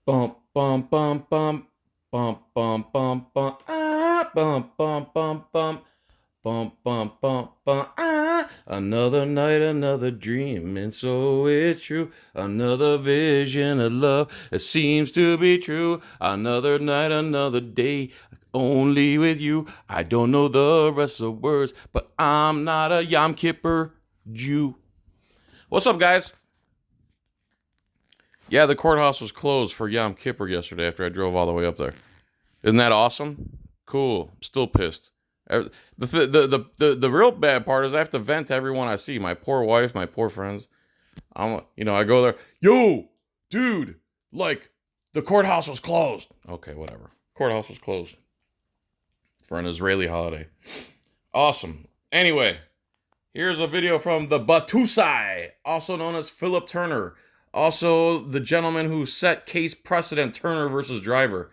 Bump, bump, bump, bump, bump, bump, bump, bump, bump, bump, bump, bump, bump, bump, bump, bump, Another night, another dream, and so it's true. Another vision of love, it seems to be true. Another night, another day, only with you. I don't know the rest of the words, but I'm not a Yom Kippur Jew. What's up, guys? Yeah, the courthouse was closed for Yom Kippur yesterday after I drove all the way up there. Isn't that awesome? Cool. Still pissed. The real bad part is I have to vent to everyone I see. My poor wife, my poor friends. I go there. Yo, dude, like the courthouse was closed. Okay, whatever. Courthouse was closed for an Israeli holiday. Awesome. Anyway, here's a video from the Batusai, also known as Philip Turner. Also, the gentleman who set case precedent, Turner versus Driver.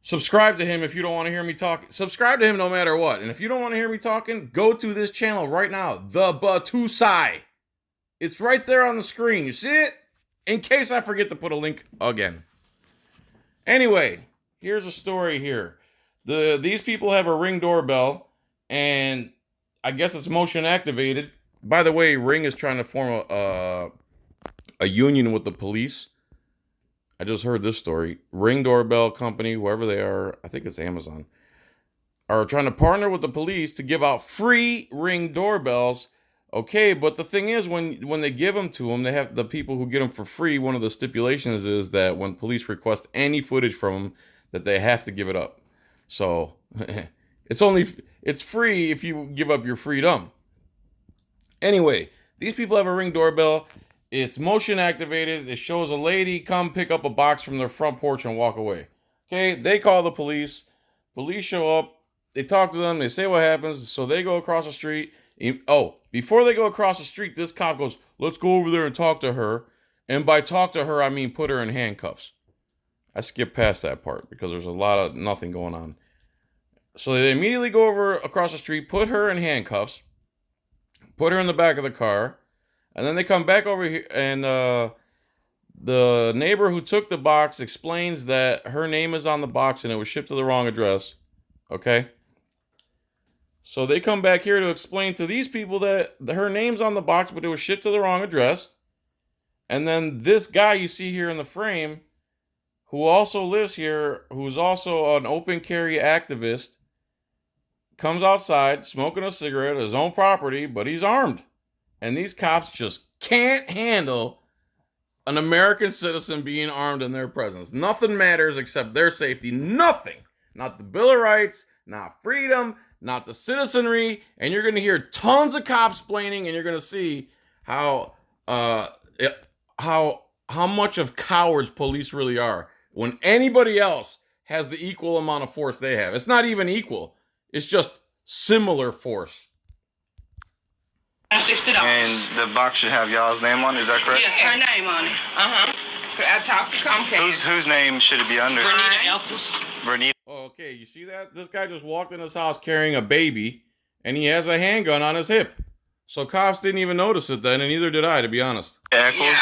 Subscribe to him if you don't want to hear me talk. Subscribe to him no matter what. And if you don't want to hear me talking, go to this channel right now, the Batusai. It's right there on the screen. You see it? In case I forget to put a link again. Anyway, here's a story here. These people have a Ring doorbell, and I guess it's motion activated. By the way, Ring is trying to form a union with the police. I just heard this story. Ring doorbell company, whoever they are, I think it's Amazon, are trying to partner with the police to give out free Ring doorbells. Okay, but the thing is, when they give them to them, they have the people who get them for free. One of the stipulations is that when police request any footage from them, that they have to give it up. So it's free if you give up your freedom. Anyway, these people have a Ring doorbell. It's motion activated. It shows a lady come pick up a box from their front porch and walk away. Okay, they call the police. Police show up. They talk to them. They say what happens. So they go across the street. Oh, before they go across the street, this cop goes, let's go over there and talk to her. And by talk to her, I mean put her in handcuffs. I skipped past that part because there's a lot of nothing going on. So they immediately go over across the street, put her in handcuffs, put her in the back of the car. And then they come back over here, and the neighbor who took the box explains that her name is on the box and it was shipped to the wrong address. Okay? So they come back here to explain to these people that her name's on the box, but it was shipped to the wrong address. And then this guy you see here in the frame, who also lives here, who's also an open carry activist, comes outside smoking a cigarette at his own property, but he's armed. And these cops just can't handle an American citizen being armed in their presence. Nothing matters except their safety. Nothing. Not the Bill of Rights, not freedom, not the citizenry. And you're going to hear tons of cops explaining, and you're going to see how much of cowards police really are when anybody else has the equal amount of force they have. It's not even equal. It's just similar force. And the box should have y'all's name on it, is that correct? Yes, her name on it. I talked to Comcast. Whose name should it be under? Bernita. Oh, okay, you see that? This guy just walked in his house carrying a baby, and he has a handgun on his hip. So cops didn't even notice it then, and neither did I, to be honest. Echoes? Yeah.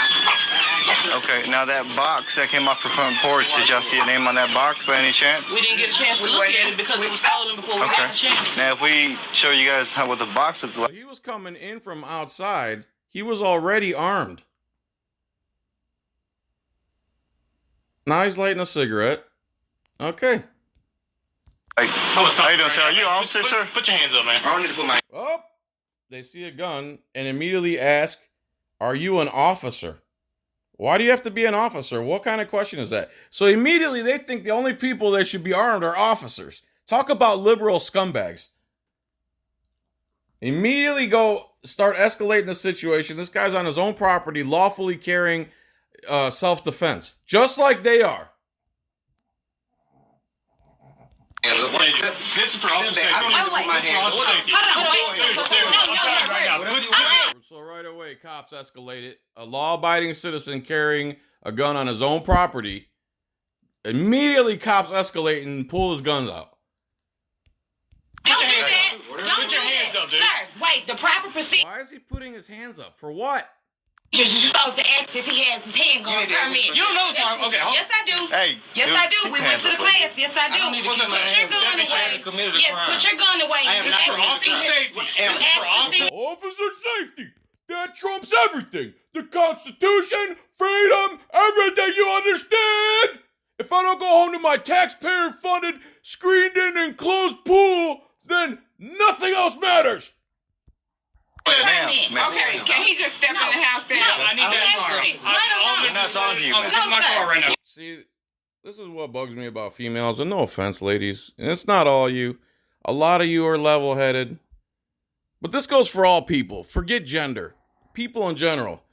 Okay, now that box that came off the front porch, did y'all see a name on that box by any chance? We didn't get a chance to look at it because it was stolen before we got a chance. Now if we show you guys what the box looked like. He was coming in from outside. He was already armed. Now he's lighting a cigarette. Okay. How you doing, sir? Are you officer, sir? Put your hands up, man. I don't need to put my... Oh, they see a gun and immediately ask, are you an officer? Why do you have to be an officer? What kind of question is that? So immediately they think the only people that should be armed are officers. Talk about liberal scumbags. Immediately start escalating the situation. This guy's on his own property, lawfully carrying self-defense, just like they are. This is for officer safety. So right away, cops escalated. A law-abiding citizen carrying a gun on his own property. Immediately, cops escalate and pull his guns out. Don't do that. Put your hands up, dude. Sir, wait, the proper procedure. Why is he putting his hands up? For what? You're supposed to ask if he has his handgun permit. You don't know the time. Okay, hold on. Yes, I do. Hey. Yes, I do. We went to the class. Yes, I do. I don't need to Put keep my your hands gun up. That away. man committed a Yes, crime. put your gun away. I am You not asked for to officer see- safety. you For asked to officer. see- Officer safety. That trumps everything. The Constitution, freedom, everything, you understand? If I don't go home to my taxpayer-funded, screened-in, enclosed pool, then nothing else matters. Ma'am. Okay, can he just step in the house then? I need that tomorrow. We're not talking to you, I'm man. gonna get my car right now. See, this is what bugs me about females, and no offense, ladies, and it's not all you. A lot of you are level-headed. But this goes for all people. Forget gender. People in general.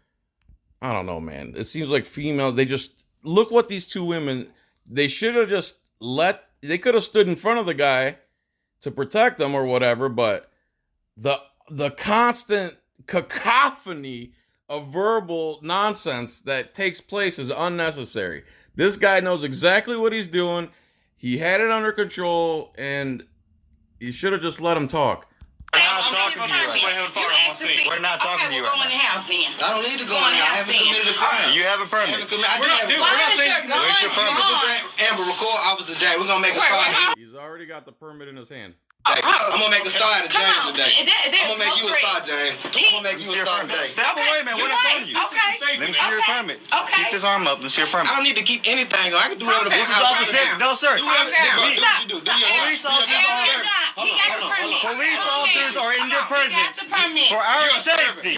I don't know, man. It seems like females, they just, look what these two women, they should have just they could have stood in front of the guy to protect them or whatever, but the constant cacophony of verbal nonsense that takes place is unnecessary. This guy knows exactly what he's doing. He had it under control, and you should have just let him talk. We're not talking to you right now. We're We're not talking to you Go right in the now. house then. I don't need to go in there. I haven't committed a crime. You have a permit. We're not saying. Where's your permit? Amber, record Officer J. We're gonna make a start. He's already got the permit in his hand. I'm gonna make a start at James today. I'm I'm gonna make you a star, James. I'm gonna make you a star today. Step away, man. We're not talking to you. Okay. Let me see your permit. Okay. Keep this arm up. Let me see your permit. I don't need to keep anything on. I can do whatever the This fuck is I officer want. safety. No, sir. Do whatever Calm down. you do. Do your Police officers Police officers are in your presence for our safety.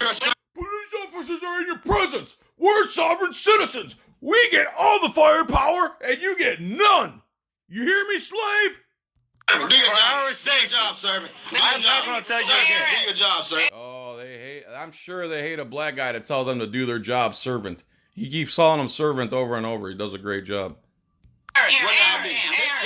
Police officers are in your presence. We're sovereign citizens. We get all the firepower, and you get none. You hear me, slave? Do your For our job, servant. I'm not going to tell you again. Do your job, sir. Oh, I'm sure they hate a black guy to tell them to do their job, servant. He keeps calling him servant over and over. He does a great job. What did I do?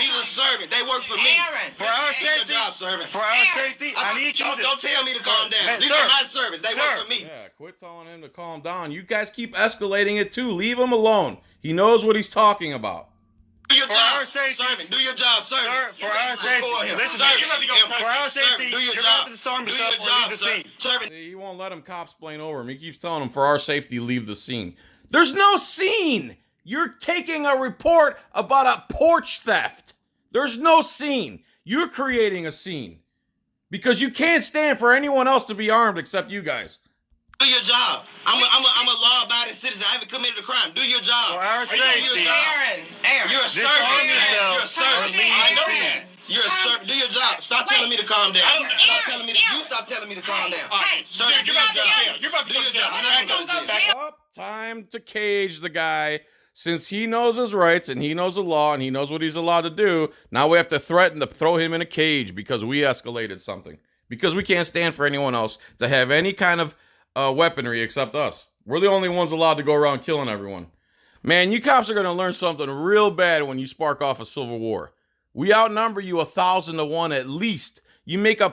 He's a servant. They work for me. For our Do your safety, job, servant. for our safety, I need you to... Don't tell me to calm down. Man, These sir. are my servants. They work for me. Yeah, quit telling him to calm down. You guys keep escalating it too. Leave him alone. He knows what he's talking about. Do your For job, our safety. servant. Do your job, Sir, servant. for our safety. Listen, Servant. you're about to go for our safety. Do your You're job. about to disarm Do yourself your or job, leave the sir. scene. Servant. See, he won't let him cop-splain over him. He keeps telling him, for our safety, leave the scene. There's no scene. You're taking a report about a porch theft. There's no scene. You're creating a scene. Because you can't stand for anyone else to be armed except you guys. Do your job. I'm a law-abiding citizen. I haven't committed a crime. Do your job. For our Do your safety. job. Aaron. You're a Disarm servant. yourself You're a servant. or leave I the know scene. that. You're a servant. Do your job. Stop telling me to calm down. Stop telling me. You stop telling me to calm down. Hey, Servant, do your job. You're about to Do your job. I'm not gonna go to jail. Up, time to cage the guy. Since he knows his rights and he knows the law and he knows what he's allowed to do, now we have to threaten to throw him in a cage because we escalated something. Because we can't stand for anyone else to have any kind of weaponry except us. We're the only ones allowed to go around killing everyone. Man, you cops are going to learn something real bad when you spark off a civil war. We outnumber you 1,000 to 1 at least. You make a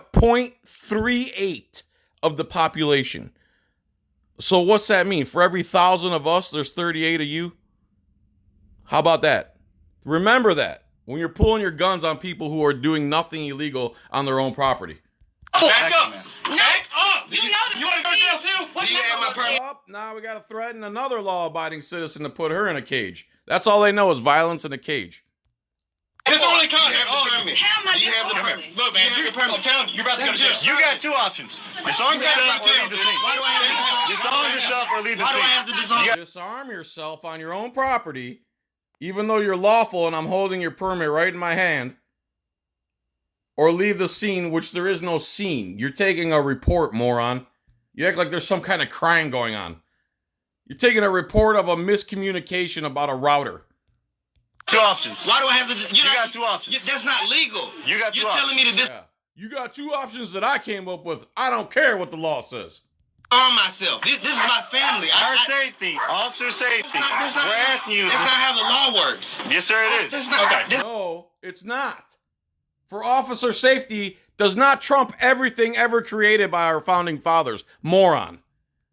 0.38 of the population. So what's that mean? For every 1,000 of us, there's 38 of you? How about that? Remember that when you're pulling your guns on people who are doing nothing illegal on their own property. Back up. Back up. You know the You want to go to jail too? Do you have my permit? Up, now we got to threaten another law-abiding citizen to put her in a cage. That's all they know is violence in a cage. Disorderly conduct. How am I Do you have the disorderly? permit? Look, man, I'm telling you, you're about to go to jail. You got two options. Disarm yourself or leave the scene. Why do I have to Disarm yourself or leave the Why do I have scene. to disarm? Disarm yourself on your own property, even though you're lawful and I'm holding your permit right in my hand, or leave the scene, which there is no scene. You're taking a report, moron. You act like there's some kind of crime going on. You're taking a report of a miscommunication about a router. Two options. Why do I have to? You got two options. That's not legal. You got two You're telling me to Yeah. You got two options that I came up with. I don't care what the law says. disarm myself. This is my family. Our safety, officer safety. That's not We're asking you. That's not how the law works. Yes, sir, it is. That's not. This, No, it's not. For officer safety does not trump everything ever created by our founding fathers. Moron.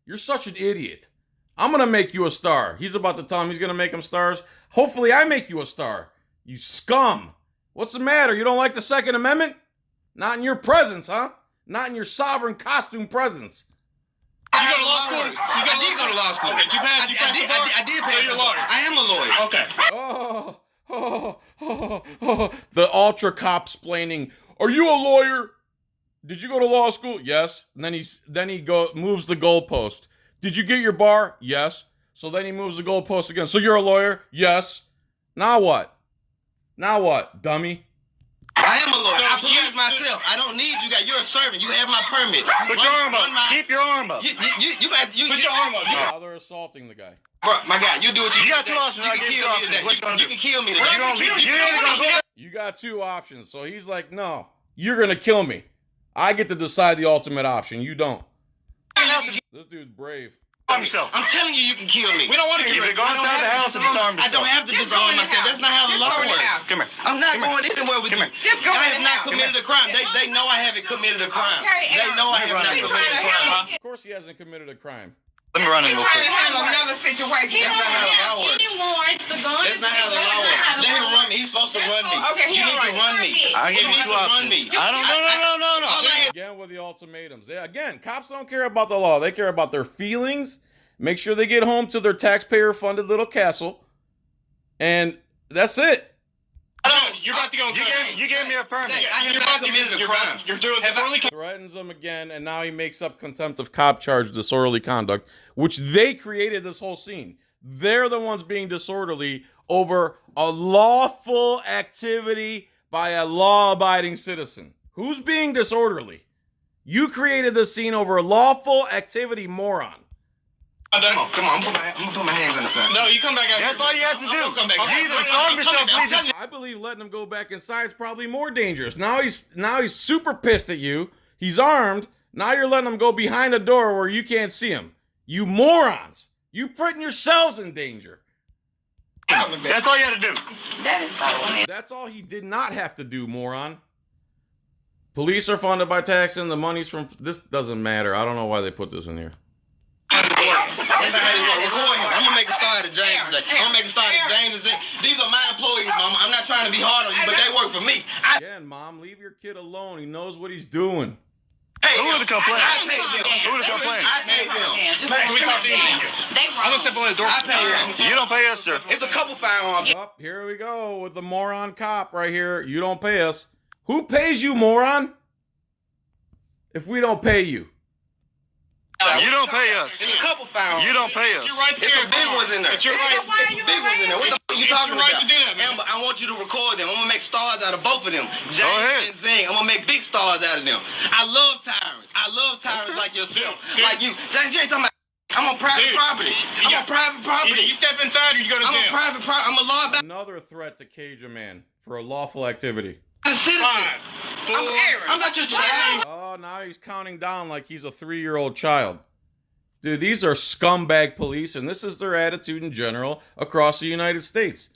You're such an idiot. I'm going to make you a star. He's about to tell him he's going to make him stars. Hopefully I make you a star. You scum. What's the matter? You don't like the Second Amendment? Not in your presence, huh? Not in your sovereign costume presence. You go to law school? I did go to law school. Okay, you passed the bar? I did pass. So you're a lawyer? I am a lawyer. Okay. The ultra cop splaining. Are you a lawyer? Did you go to law school? Yes. And then he moves the goalpost. Did you get your bar? Yes. So then he moves the goalpost again. So you're a lawyer? Yes. Now what? Now what, dummy? I am a lawyer. I police myself. I don't need you guys. You're a servant. You have my permit. Put your arm up. Keep your arm up. You put your arm up. Now they're assaulting the guy. Bro, my guy, you do what you got two options. You can kill me today. You can kill me today. You got two options. So he's like, no, you're going to kill me. I get to decide the ultimate option. You don't. This dude's brave. I'm telling you, you can kill me. We don't want to kill you. Go inside the house and disarm yourself. I don't have to disarm myself. That's not how the law works. Come here. I'm not going anywhere with you. I have not committed a crime. They know I haven't committed a crime. They know I have not committed a crime. Of course he hasn't committed a crime. Let me run in real quick. Trying to handle another situation. That's not how the law works. That's not how the law works. Let him run me. He's supposed to run me. Okay, you need to run me. I give you two options. I don't. No. Again with the ultimatums. Yeah, again, cops don't care about the law. They care about their feelings. Make sure they get home to their taxpayer-funded little castle. And that's it. You're about to go. You gave me a permit. I have not committed a crime. You're doing disorderly conduct. Threatens them again, and now he makes up contempt of cop charge, disorderly conduct, which they created this whole scene. They're the ones being disorderly over a lawful activity by a law-abiding citizen. Who's being disorderly? You created this scene over a lawful activity, moron. Come on. I'm gonna put my hands on the side. No, you come back out. That's all you have to do. I'm come back out. You either disarm yourself, please. I believe letting him go back inside is probably more dangerous. Now he's super pissed at you. He's armed. Now you're letting him go behind a door where you can't see him. You morons. You putting yourselves in danger. That's all you had to do. That is so. That's all he did not have to do, moron. Police are funded by taxing. The money's from... This doesn't matter. I don't know why they put this in here. That's not how this works. Record him. I'm gonna make a start at James today. I'm gonna make a start at James and say, these are my employees, Mama. I'm not trying to be hard on you, but they work for me. Again, Mom, leave your kid alone. He knows what he's doing. Hey, Who would have complained? I paid them. Who would have complained? I paid them. We talked to you. I'm gonna step on the door. I paid them. You don't pay us, sir. It's a couple firearms. Up, here we go with the moron cop right here. You don't pay us. Who pays you, moron? If we don't pay you. You don't pay us. It's a couple firearms. You don't pay us. It's some big ones in there. It's your right. It's some big ones in there. What the fuck are you talking right about? to do that, man. Amber, I want you to record them. I'm gonna make stars out of both of them. James ahead. and Zing. I'm gonna make big stars out of them. I love tyrants. I love tyrants like yourself. Dude. Like you. James, you ain't talking about. I'm on private property. I'm on private property. Either you step inside or you go to I'm jail. on private property. I'm a law abiding Another threat to cage a man for a lawful activity. citizen. 5, 4. I'm not your child. Oh, now he's counting down like he's a 3-year-old child. Dude, these are scumbag police, and this is their attitude in general across the United States.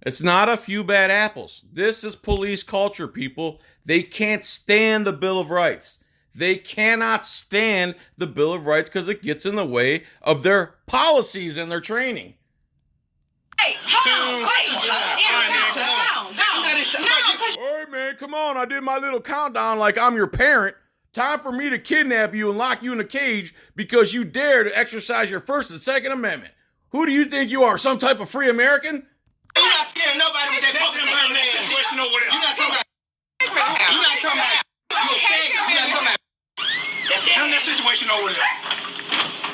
It's not a few bad apples. This is police culture, people. They can't stand the Bill of Rights. They cannot stand the Bill of Rights because it gets in the way of their policies and their training. Hey, hold on. Wait. Hey, man, come on. I did my little countdown like I'm your parent. Time for me to kidnap you and lock you in a cage because you dare to exercise your First and Second Amendment. Who do you think you are, some type of free American? You're not scaring nobody with that fucking bird man. You're not talking about. You're not talking about. You're not talking about. Turn that situation over there.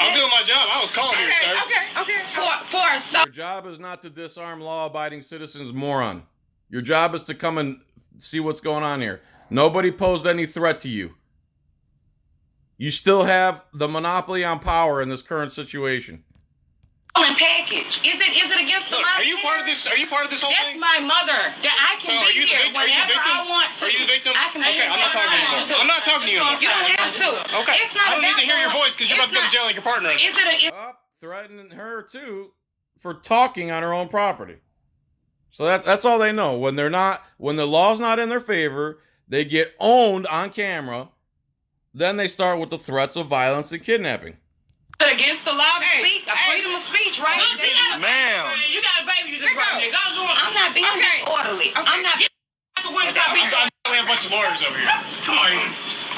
I'm doing my job. I was called here, sir. Okay. Your job is not to disarm law-abiding citizens, moron. Your job is to come and see what's going on here. Nobody posed any threat to you. You still have the monopoly on power in this current situation. Package. Is it against the law? Are you part of this? Are you part of this whole That's thing? my mother. I So can are be you the here victim? Are you the whenever victim? I want to. Are you the victim? I can be Okay, here I'm not talking to you whenever I anymore. want I'm not talking to you anymore. You don't have to. Okay. It's not I don't need to about hear your that. voice because you're about to go to jail like your partner. Is it Up, threatening her too for talking on her own property. So that's all they know. When the law's not in their favor, they get owned on camera. Then they start with the threats of violence and kidnapping. against the law to speak? Freedom of speech, right? Ma'am. You got a baby you just brought here. I'm not being disorderly. I'm not being I have a bunch of lawyers over here. Come on.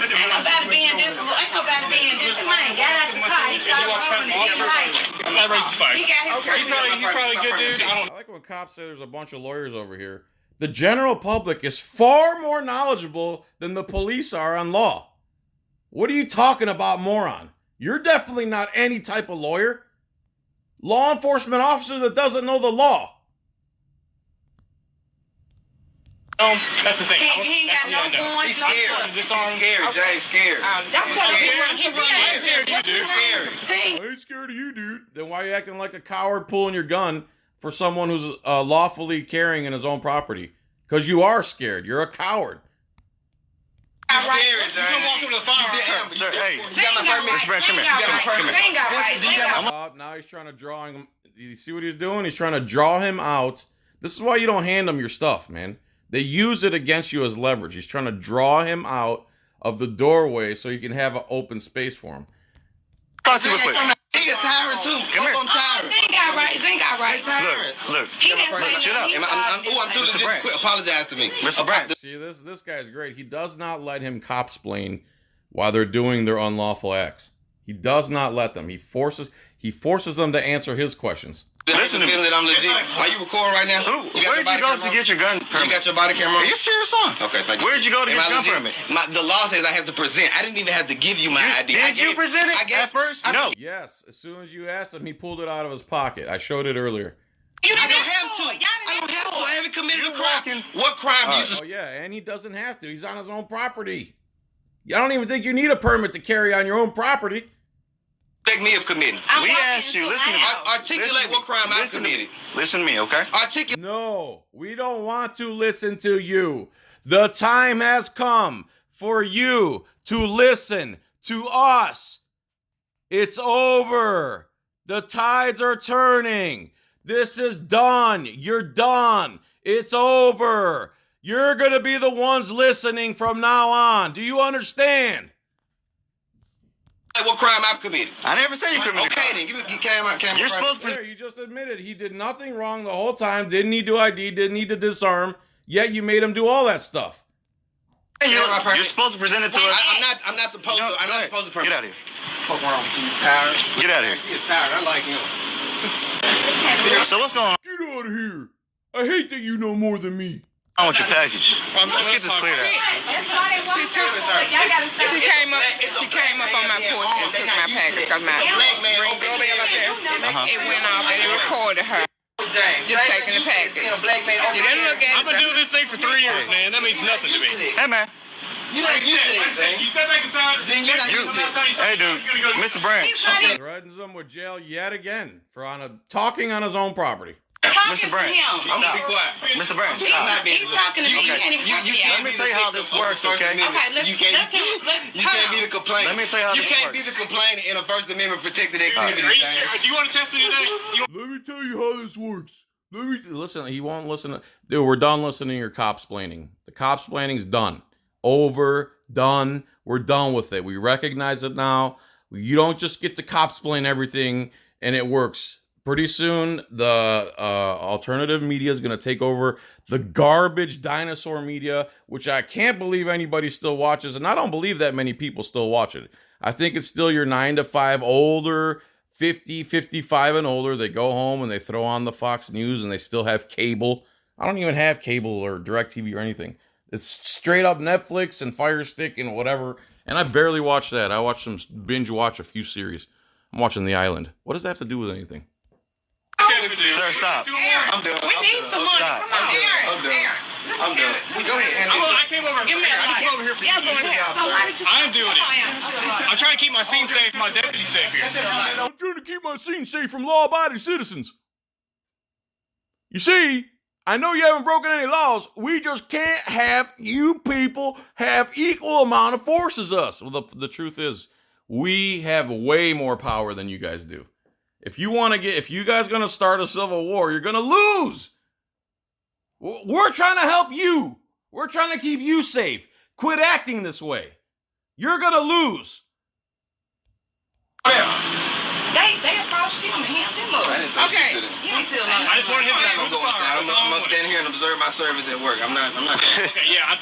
Ain't nobody being this. Ain't nobody being this. Man, got out the car. He started rolling it. I'm not racist fight. He got his. He's probably a good dude. I like when cops say there's a bunch of lawyers over here. The general public is far more knowledgeable than the police are on law. What are you talking about, moron? You're definitely not any type of lawyer. Law enforcement officer that doesn't know the law. That's the thing. He ain't got no points. He's scared. He's scared. Jay's scared. That's what I'm scared of you, dude. I ain't scared of you, dude. Then why are you acting like a coward pulling your gun for someone who's lawfully carrying in his own property? Because you are scared. You're a coward. He's scared, You can walk over to the firearm. Sir, hey, You got my permit. Mr. Branch, come here. Come here. Now he's trying to draw him. You see what he's doing? He's trying to draw him out. This is why you don't hand him your stuff, man. They use it against you as leverage. He's trying to draw him out of the doorway so you can have an open space for him. Talk to you real quick. He a tyrant too. Come here. I'm tired. Zing got right. Look. He didn't say Shut up. I'm too legit to quit. Apologize to me. Mr. Branch. See, this guy's great. He does not let him cop-splain while they're doing their unlawful acts. He does not let them. He forces them to answer his questions. Listen to me. That I'm legit. Are you recording right now? Where'd you go to get your gun permit? You got your body camera on? Are you serious on? Okay, thank you. Where'd you go to get your gun permit? The law says I have to present. I didn't even have to give you my ID. Did you present it at first? No. Yes, as soon as you asked him, he pulled it out of his pocket. I showed it earlier. I don't have to. I don't have to. I haven't committed a crime. What crime you Oh, yeah, and he doesn't have to. He's on his own property. I don't even think you need a permit to carry on your own property. expect me of committing? We asked you, listen to me. Articulate what crime I committed. Listen to me, okay? Articulate. No, we don't want to listen to you. The time has come for you to listen to us. It's over. The tides are turning. This is done. You're done. It's over. You're going to be the ones listening from now on. Do you understand? What crime I've committed? I never said you committed. Okay, then. You're supposed to. There, you just admitted he did nothing wrong the whole time. Didn't need to ID. Didn't need to disarm. Yet you made him do all that stuff. You're supposed to present it to us. I'm not supposed to. I'm not supposed to. Get out of here. Fuck wrong with you, tired? Get out of here. He's tired. I like him. So what's going on? Get out of here. I hate that you know more than me. I want your package. Let's get this cleared out. She came up on my porch and took my package because my ring doorbell up there. It went off and it recorded her. Just taking the package. She didn't look at it. I've been doing this thing for 3 years, man. That means nothing to me. Hey, man. You're not used to this, man. You step back inside. You're not used to this. Hey, dude. Mr. Branch. Threatens him with jail yet again for talking on his own property. Mr. Branch. I'm gonna be quiet. Mr. Branch, He's stop. talking to me. He can't even talk to you. Let me tell you how this works, okay? You can't be the complainant. Let me tell you how this You can't works. be the complainant in a First Amendment protected activity. Are you sure? Do you want to test me today? Let me tell you how this works. Listen. He won't listen. Dude, we're done listening to your cop-splaining. The cop-splaining's done. Over. Done. We're done with it. We recognize it now. You don't just get to cop-splain everything and it works. Pretty soon, the alternative media is going to take over the garbage dinosaur media, which I can't believe anybody still watches. And I don't believe that many people still watch it. I think it's still your 9 to 5 older, 50, 55 and older. They go home and they throw on the Fox News and they still have cable. I don't even have cable or DirecTV or anything. It's straight up Netflix and Fire Stick and whatever. And I barely watch that. I watch some binge watch a few series. I'm watching The Island. What does that have to do with anything? Sir, stop. I'm done. We need some money. Stop. Come on, Aaron. I'm done. Go ahead. I came over here. I came over here for you. I'm doing it. I'm trying to keep my scene safe, my deputy safe here. I'm trying to keep my scene safe from law-abiding citizens. You see, I know you haven't broken any laws. We just can't have you people have equal amount of force as us. Well, the truth is, we have way more power than you guys do. If you guys gonna start a civil war, you're gonna lose. We're trying to help you. We're trying to keep you safe. Quit acting this way. You're gonna lose. They approached him and held him up. Okay. I just wanted him to I'm gonna stand here and observe my service at work. I'm not. Okay, yeah, I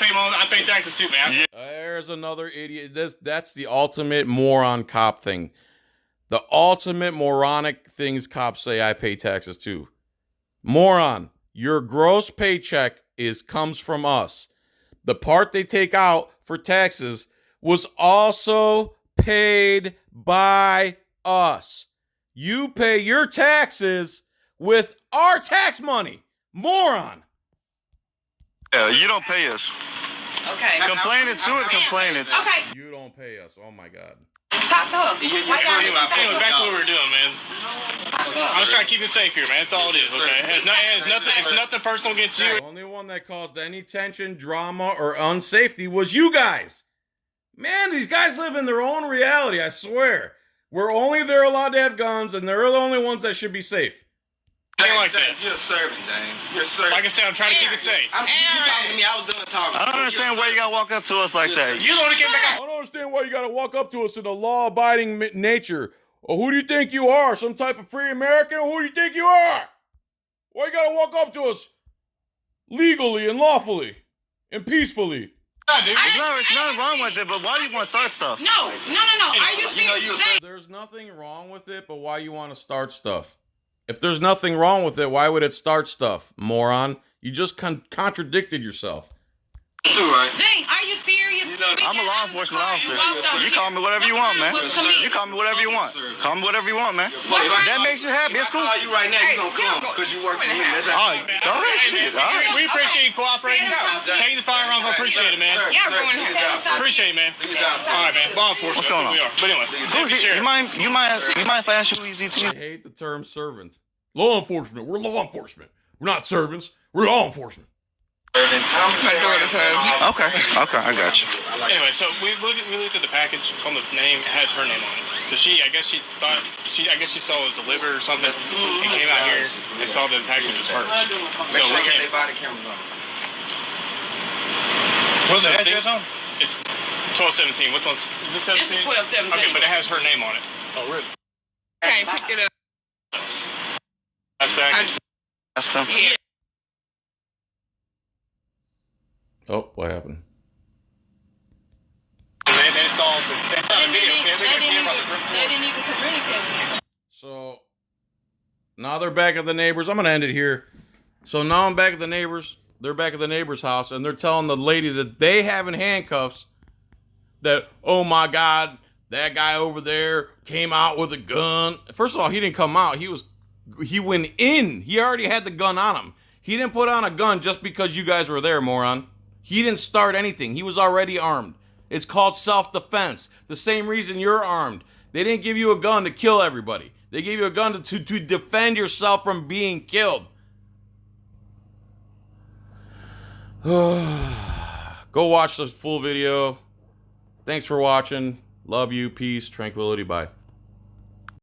pay taxes too, man. There's There's another idiot. That's the ultimate moron cop thing. The ultimate moronic things cops say I pay taxes too. Moron, your gross paycheck comes from us. The part they take out for taxes was also paid by us. You pay your taxes with our tax money. Moron. Yeah, you don't pay us. Okay. Complain it to it, complain it. Okay. You don't pay us. Oh my God. Talk to her. Anyway, back to what we were doing, man. I was trying to keep it safe here, man. That's all it is, okay? It's nothing personal against you. The only one that caused any tension, drama, or unsafety was you guys. Man, these guys live in their own reality, I swear. We're only they're allowed to have guns, and they're the only ones that should be safe. Ain't like that. You're serving, James. You're serving. Like I said, I'm trying to keep it safe. You talking to me? I was done talking. I don't understand why you gotta walk up to us like that. You the one who came back I don't understand why you gotta walk up to us in a law-abiding nature. Or who do you think you are? Some type of free American? Or who do you think you are? Why you gotta walk up to us legally and lawfully and peacefully? There's nothing wrong with it, but why do you want to start stuff? No. Are you serious? There's nothing wrong with it, but why you want to start stuff? If there's nothing wrong with it, why would it start stuff, moron? You just contradicted yourself. Too right. Zane, are you serious? I'm a law enforcement officer. You call me whatever you want, man. You call me whatever you want. Call me whatever you want, man. If that makes you happy, it's cool. Call you right now. You gonna come because you work for me. That's All right, go ahead, shit. All right. We appreciate you cooperating. Taking the firearms, I appreciate it, man. Y'all going to hell. Appreciate it, man. All right, man. Law enforcement. What's going on? We are. But anyway, You mind if I ask you who easy I hate the term servant. Law enforcement. We're law enforcement. We're not servants. We're law enforcement. My daughter's husband. Okay, I got you. Anyway, so we looked at the package on the name. It has her name on it. So I guess she saw it was delivered or something, and came out here and saw the package was hers. Make sure they got their body cameras on. What's the address on? It's 1217. Which one's is this 17? It's 1217. Okay, but it has her name on it. Oh, really? Can't pick it up. That's package. That's them. Yeah. Oh, what happened? They installed the video. They didn't even communicate. So, now they're back at the neighbors. I'm going to end it here. So now I'm back at the neighbors. They're back at the neighbor's house, and they're telling the lady that they have in handcuffs that, oh my God, that guy over there came out with a gun. First of all, he didn't come out. He went in. He already had the gun on him. He didn't put on a gun just because you guys were there, moron. He didn't start anything. He was already armed. It's called self-defense. The same reason you're armed. They didn't give you a gun to kill everybody. They gave you a gun to defend yourself from being killed. Go watch the full video. Thanks for watching. Love you. Peace. Tranquility. Bye.